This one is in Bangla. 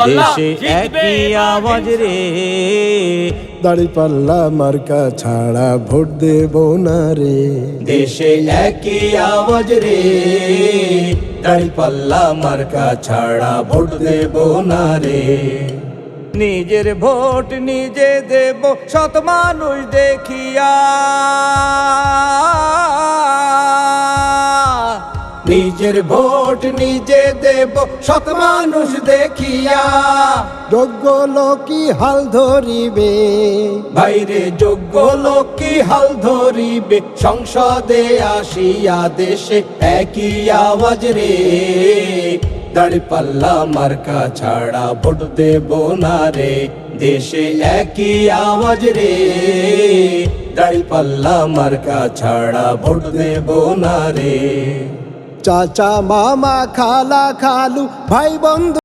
দেশে একই আওয়াজ রে, দাঁড়িপাল্লা মার্কা ছাড়া ভোট দেব না রে। দেশে একই আওয়াজ রে, দাঁড়িপাল্লা মার্কা ছাড়া ভোট দেব না রে। নিজের ভোট নিজে দেব শত মানুষ দেখিয়া, নিজের ভোট নিজে দেব শত মানুষ দেখিয়া। যোগ্য লোকই হাল ধরিবে, বাইরে যোগ্য লোক কি হাল ধরিবে, সংসদে আসিয়া দেশে একই আওয়াজ রে, দাঁড়িপাল্লা মার্কা ছাড়া ভোট দেব না রে। দেশে একই আওয়াজ রে, দাঁড়িপাল্লা মার্কা ছাড়া ভোট দেব না রে। চাচা মামা খালা খালু ভাই বন্ধু